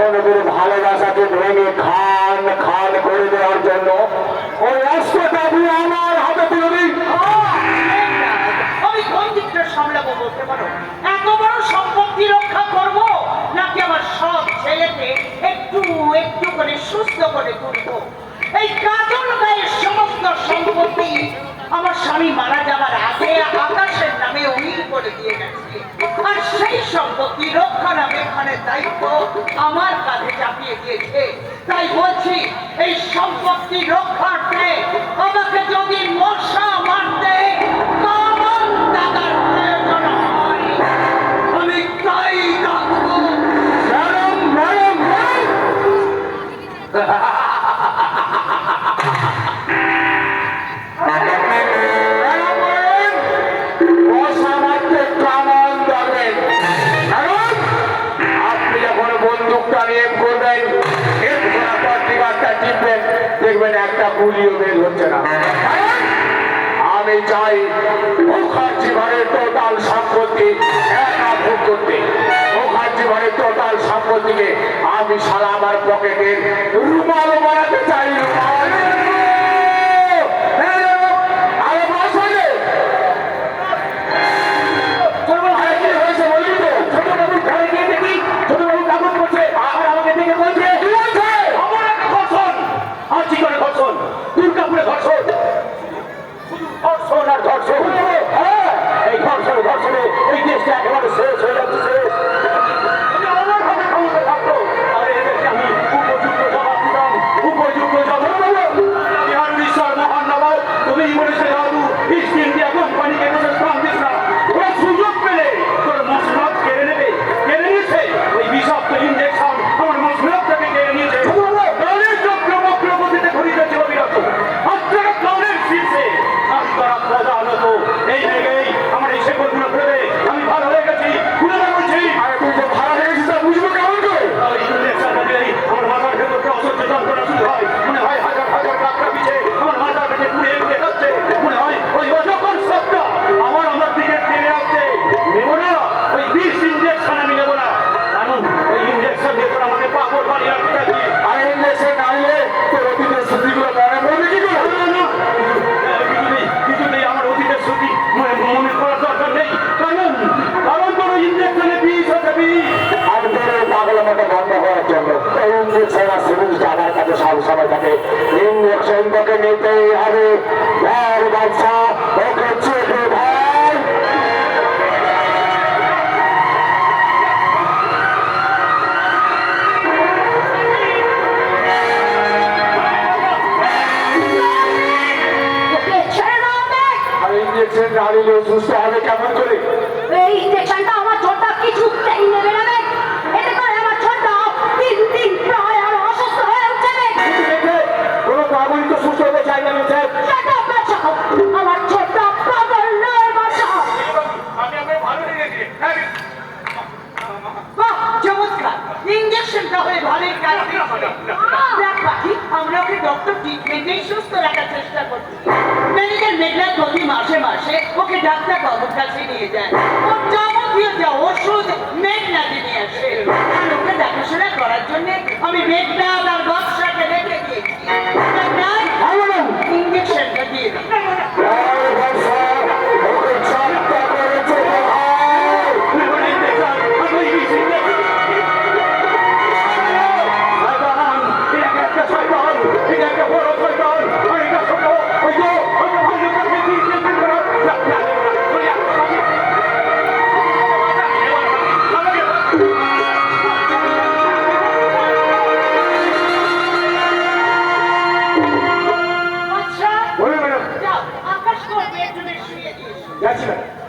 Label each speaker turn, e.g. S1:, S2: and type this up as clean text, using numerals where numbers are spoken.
S1: তখন ওদের ভালোবাসাকে ভেঙে খান খান করে দেওয়ার জন্য ওই অস্ত্রটা দিয়ে আমার হাতে তুলে দিই।
S2: আমি কোন দিকটা সামলাবো বলতে পারো? এত বড় সম্পত্তি রক্ষা করব নাকি আমার সব ছেলেকে একটু একটু করে সুস্থ করে তুলবো? এই কাজল গায়ের সমস্ত সম্পত্তি আমার স্বামী মারা যাবার আগে আকাশের নামে অমিল করে দিয়ে গেছে, আর সেই সম্পত্তি রক্ষণাবেক্ষণের দায়িত্ব আমার কাঁধে চাপিয়ে দিয়েছে। তাই বলছি, এই সম্পত্তি রক্ষার্থে আমাকে যদি মশা মারতে কামান দাদার প্রয়োজন হয়, আমি তাই রাখবো।
S1: দেখবেন একটা গুলিও বের হচ্ছে না। আমি চাই মুখার্জি ঘরের টোটাল সম্পত্তি একা ভোগ করতে। মুখার্জি ঘরের টোটাল সম্পত্তিকে আমি সারা আমার পকেটের রুমাল বানাতে চাই। রুমাল দুর্গাপুরে ধর্ষণ, শুধু ধর্ষণ আর ধর্ষণ। এই ধর্ষণ ধর্ষণে এই দেশটা একেবারে শেষ হয়ে যাচ্ছে, শেষ। আমার হাতে ক্ষমতা থাকতো আর এদেরকে আমি উপযুক্ত জবাব দিতাম, উপযুক্ত জবাব। বিহার উড়িষ্যার মহান নবাব তুমি বলেছে দাদু ইস্ট ইন্ডিয়া কোম্পানিকে স্থান দিস না, ওরা সুযোগ পেলে তোর মসনদ কেড়ে নেবে। কেড়ে নিয়েছে ওই বিষাক্ত ইঞ্জেকশন, আমার মসনদটাকে কেড়ে নিয়েছে। এই জায়গায় আমার এই শেকড়গুলো ফেলে আমি ভালো হয়ে গেছি। খুলে বলছি ভালো হয়ে গেছি, বুঝবো কেমন করে? আমার মাথার ভেতরটা অসহ্য যন্ত্রণা শুরু হয়। মনে হয় হাজার হাজার টাকা পিছিয়ে আমার মাথার ভেতরে ঘুরে ঘুরে যাচ্ছে। মনে হয় ওই অযখন সবটা আমার দিকে টেনে আসছে। নেবো না ওই 20 ইঞ্জেকশন, আমি নেবো না। কারণ ওই ইঞ্জেকশন দিয়ে তোরা আমাকে পাগল বানিয়ে রাখতে চাচ্ছি। আর ইঞ্জেকশন না নিলে তোর অতীতের স্মৃতিগুলো মনে পড়বে কি করে? কিছুতেই আমার অতীতের স্মৃতি মনে করার দরকার নেই। কারণ তোর ইঞ্জেকশনে বিষ হচ্ছে, বিষ। আর তোর পাগলের মতো বন্ধ হওয়ার জন্য এই ইঞ্জেকশন আর সিরিঞ্জটা আমার কাছে সব সময় থাকে। ইঞ্জেকশন তোকে নিতেই হবে। ব্যবসা ওকে চেপে ভাই। ইঞ্জেকশন না নিলে সুস্থ হবে কেমন করে?
S3: এই ইঞ্জেকশনটা আমার ছোটটা কিছুতেই নেবে না। এতে করে আমার ছোটটা দিন দিন প্রায় আরো অসুস্থ হয়ে উঠছে।
S1: কোনো পাগল তো সুস্থ হতে চাই না।
S3: আমার ছোটটা পাগল নয় বাসা।
S1: আমি আপনার ভালো লেগেছে।
S2: চমৎকার, ইঞ্জেকশনটা হয়ে ভালোই কাজ দিয়েছে। দেখ পাখি, আমরা ওকে ডক্টর ট্রিটমেন্টেই সুস্থ রাখার চেষ্টা করছি। ম্যানেজার মেঘলা প্রতি মাসে মাসে ওকে ডাক্তার বাবুর কাছে নিয়ে যায়। ওর যাবতীয় যা ওষুধ মেঘনাকে নিয়ে আসে। আর ওকে দেখাশোনা করার জন্য আমি মেঘনা আর বক্সাকে রেখে দিয়েছি। ইঞ্জেকশনটা দিয়ে দিই।
S1: That's it.